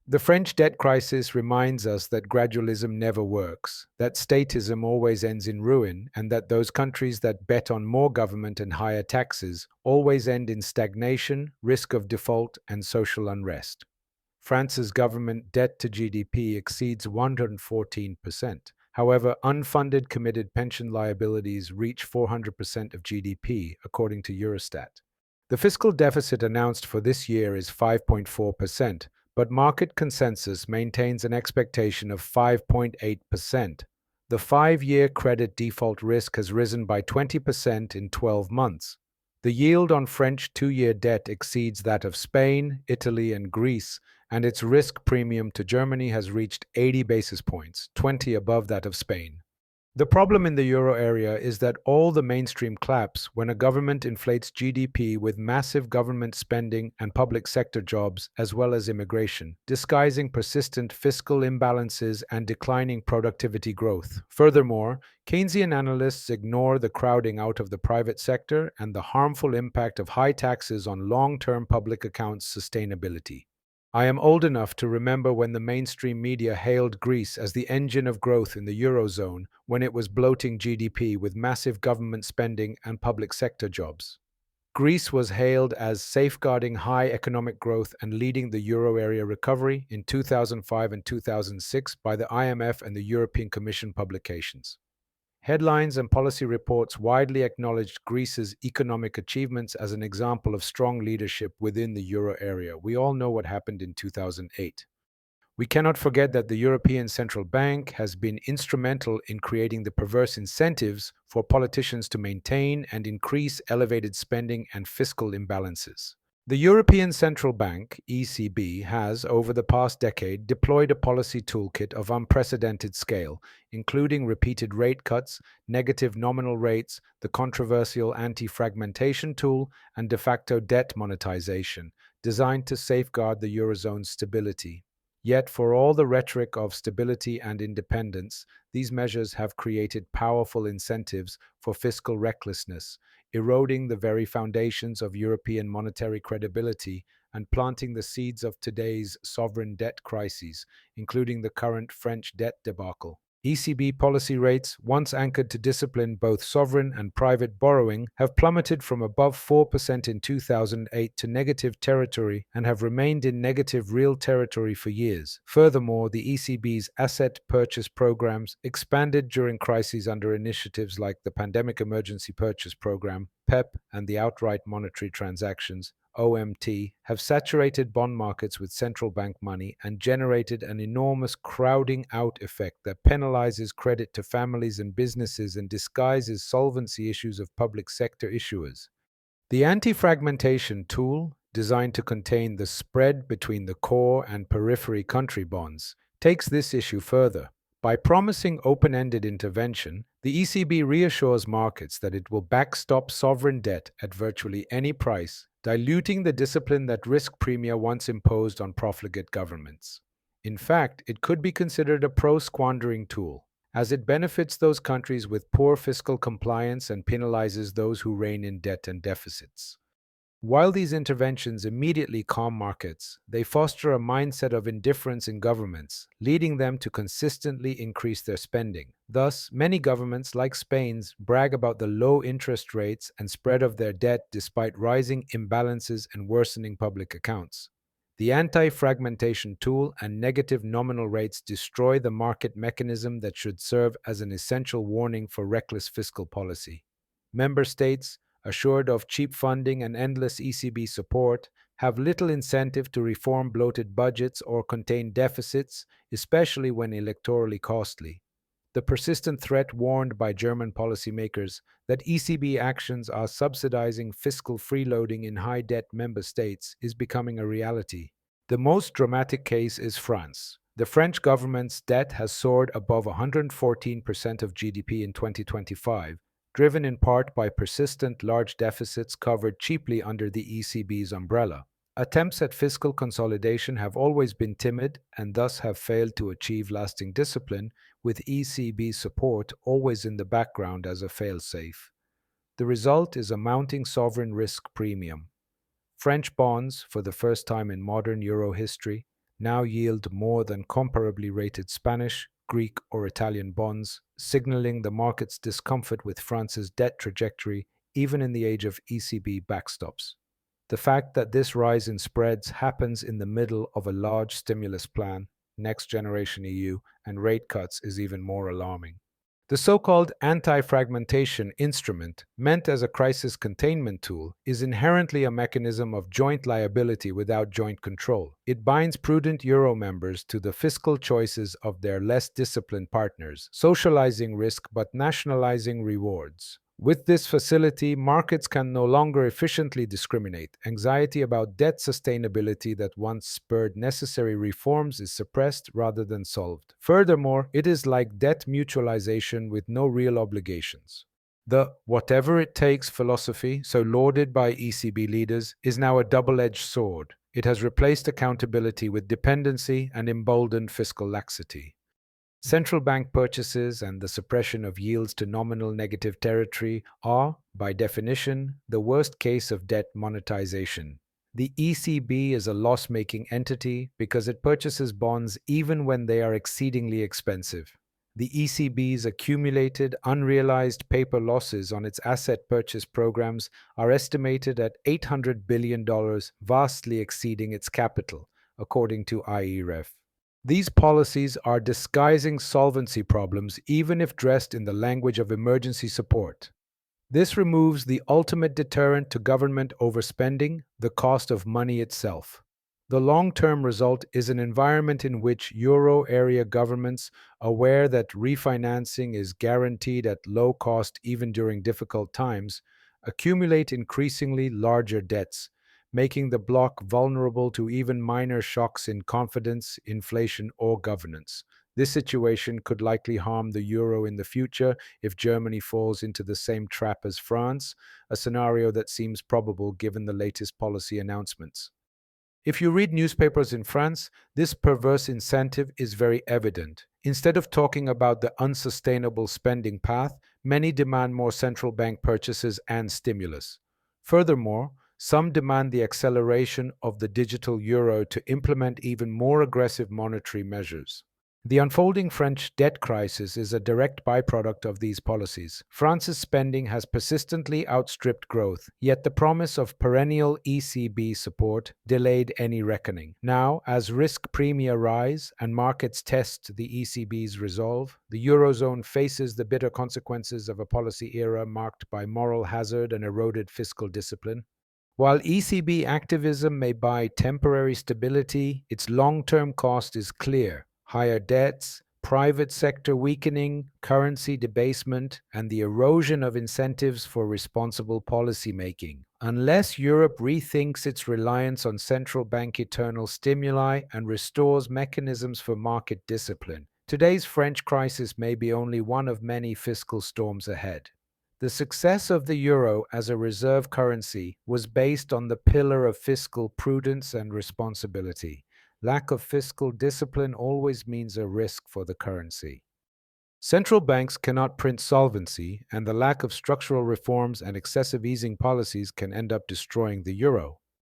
The French debt crisis reminds us that gradualism never works, that statism always ends in ruin, and that those countries that bet on more government and higher taxes always end in stagnation, risk of default, and social unrest. France's government debt to GDP exceeds 114%. However, unfunded committed pension liabilities reach 400% of GDP, according to Eurostat. The fiscal deficit announced for this year is 5.4%, but market consensus maintains an expectation of 5.8%. The 5-year credit default risk has risen by 20% in 12 months. The yield on French 2-year debt exceeds that of Spain, Italy, and Greece, and its risk premium to Germany has reached 80 basis points, 20 above that of Spain. The problem in the euro area is that all the mainstream claps when a government inflates GDP with massive government spending and public sector jobs, as well as immigration, disguising persistent fiscal imbalances and declining productivity growth. Furthermore, Keynesian analysts ignore the crowding out of the private sector and the harmful impact of high taxes on long-term public accounts sustainability. I am old enough to remember when the mainstream media hailed Greece as the engine of growth in the Eurozone when it was bloating GDP with massive government spending and public sector jobs. Greece was hailed as safeguarding high economic growth and leading the euro area recovery in 2005 and 2006 by the IMF and the European Commission publications. Headlines and policy reports widely acknowledged Greece's economic achievements as an example of strong leadership within the euro area. We all know what happened in 2008. We cannot forget that the European Central Bank has been instrumental in creating the perverse incentives for politicians to maintain and increase elevated spending and fiscal imbalances. The European Central Bank, ECB, has, over the past decade, deployed a policy toolkit of unprecedented scale, including repeated rate cuts, negative nominal rates, the controversial anti-fragmentation tool, and de facto debt monetization, designed to safeguard the Eurozone's stability. Yet, for all the rhetoric of stability and independence, these measures have created powerful incentives for fiscal recklessness, eroding the very foundations of European monetary credibility and planting the seeds of today's sovereign debt crises, including the current French debt debacle. ECB policy rates, once anchored to discipline both sovereign and private borrowing, have plummeted from above 4% in 2008 to negative territory and have remained in negative real territory for years. Furthermore, the ECB's asset purchase programs, expanded during crises under initiatives like the Pandemic Emergency Purchase Program, PEP, and the Outright Monetary Transactions, OMT, have saturated bond markets with central bank money and generated an enormous crowding out effect that penalizes credit to families and businesses and disguises solvency issues of public sector issuers. The anti-fragmentation tool, designed to contain the spread between the core and periphery country bonds, takes this issue further. By promising open-ended intervention, the ECB reassures markets that it will backstop sovereign debt at virtually any price, diluting the discipline that risk premia once imposed on profligate governments. In fact, it could be considered a pro-squandering tool, as it benefits those countries with poor fiscal compliance and penalizes those who rein in debt and deficits. While these interventions immediately calm markets, they foster a mindset of indifference in governments, leading them to consistently increase their spending. Thus, many governments, like Spain's, brag about the low interest rates and spread of their debt despite rising imbalances and worsening public accounts. The anti-fragmentation tool and negative nominal rates destroy the market mechanism that should serve as an essential warning for reckless fiscal policy. Member states, assured of cheap funding and endless ECB support, have little incentive to reform bloated budgets or contain deficits, especially when electorally costly. The persistent threat warned by German policymakers that ECB actions are subsidizing fiscal freeloading in high-debt member states is becoming a reality. The most dramatic case is France. The French government's debt has soared above 114% of GDP in 2025, driven in part by persistent large deficits covered cheaply under the ECB's umbrella. Attempts at fiscal consolidation have always been timid and thus have failed to achieve lasting discipline, with ECB support always in the background as a failsafe. The result is a mounting sovereign risk premium. French bonds, for the first time in modern euro history, now yield more than comparably rated Spanish, Greek, or Italian bonds, signaling the market's discomfort with France's debt trajectory even in the age of ECB backstops. The fact that this rise in spreads happens in the middle of a large stimulus plan, Next Generation EU, and rate cuts is even more alarming. The so-called anti-fragmentation instrument, meant as a crisis containment tool, is inherently a mechanism of joint liability without joint control. It binds prudent euro members to the fiscal choices of their less disciplined partners, socializing risk but nationalizing rewards. With this facility, markets can no longer efficiently discriminate. Anxiety about debt sustainability that once spurred necessary reforms is suppressed rather than solved. Furthermore, it is like debt mutualization with no real obligations. The whatever it takes philosophy, so lauded by ECB leaders, is now a double edged sword. It has replaced accountability with dependency and emboldened fiscal laxity. Central bank purchases and the suppression of yields to nominal negative territory are, by definition, the worst case of debt monetization. The ECB is a loss making entity because it purchases bonds even when they are exceedingly expensive. The ECB's accumulated unrealized paper losses on its asset purchase programs are estimated at $800 billion, vastly exceeding its capital, according to IEREF. These policies are disguising solvency problems even if dressed in the language of emergency support. This removes the ultimate deterrent to government overspending, the cost of money itself. The long-term result is an environment in which euro area governments, aware that refinancing is guaranteed at low cost even during difficult times, accumulate increasingly larger debts, making the bloc vulnerable to even minor shocks in confidence, inflation, or governance. This situation could likely harm the euro in the future if Germany falls into the same trap as France, a scenario that seems probable given the latest policy announcements. If you read newspapers in France, this perverse incentive is very evident. Instead of talking about the unsustainable spending path, many demand more central bank purchases and stimulus. Furthermore, some demand the acceleration of the digital euro to implement even more aggressive monetary measures. The unfolding French debt crisis is a direct byproduct of these policies. France's spending has persistently outstripped growth, yet the promise of perennial ECB support delayed any reckoning. Now, as risk premia rise and markets test the ECB's resolve, the Eurozone faces the bitter consequences of a policy era marked by moral hazard and eroded fiscal discipline. While ECB activism may buy temporary stability, its long-term cost is clear: higher debts, private sector weakening, currency debasement, and the erosion of incentives for responsible policymaking. Unless Europe rethinks its reliance on central bank eternal stimuli and restores mechanisms for market discipline, today's French crisis may be only one of many fiscal storms ahead. The success of the euro as a reserve currency was based on the pillar of fiscal prudence and responsibility. Lack of fiscal discipline always means a risk for the currency. Central banks cannot print solvency, and the lack of structural reforms and excessive easing policies can end up destroying the euro.